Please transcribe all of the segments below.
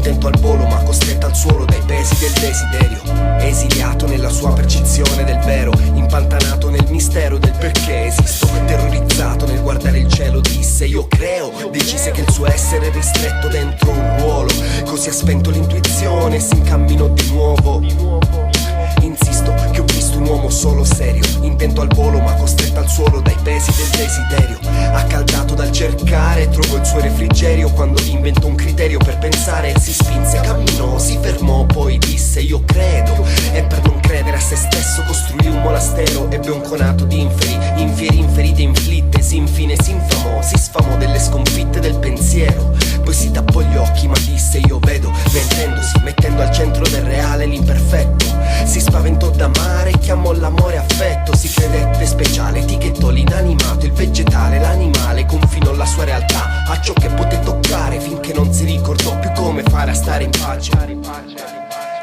intento al volo ma costretto al suolo dai pesi del desiderio. Esiliato nella sua percezione del vero, impantanato nel mistero del perché esisto. Terrorizzato nel guardare il cielo disse io creo. Decise che il suo essere è ristretto dentro un ruolo. Così ha spento l'intuizione e si incamminò di nuovo. Insisto che ho visto un uomo solo serio, intento al volo ma costretto al suolo dai pesi del desiderio. Accaldato dal cercare trovò il suo refrigerio. Quando inventò un criterio per pensare si spinse, camminò, si fermò, poi disse io credo. E per non credere a se stesso costruì un monastero. Ebbe un conato di infieri inferite inflitte. Infine si infamò, si sfamò delle sconfitte del pensiero. Poi si tappò gli occhi ma disse io vedo, mentendosi, mettendo al centro del reale l'imperfetto. Si spaventò d'amare e chiamò l'amore affetto. Si credette speciale, etichettò l'inanimato, il vegetale, l'animale. Confinò la sua realtà a ciò che poté toccare, finché non si ricordò più come fare a stare in pace.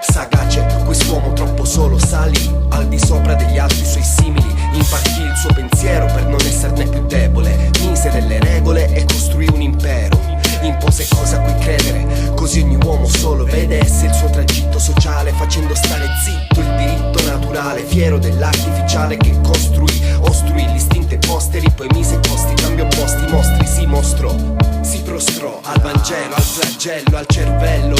Sagace, quest'uomo troppo solo salì al di sopra degli altri suoi simili. Impartì il suo pensiero per non esserne più debole. Mise delle regole e costruì un impero. Impose cose a cui credere, così ogni uomo solo vedesse il suo tragitto sociale, facendo stare zitto il diritto naturale. Fiero dell'artificiale che costruì, ostruì l'istinto ai posteri, poi mise costi, cambiò posti, mostri, si mostrò. Si prostrò al Vangelo, al flagello, al cervello.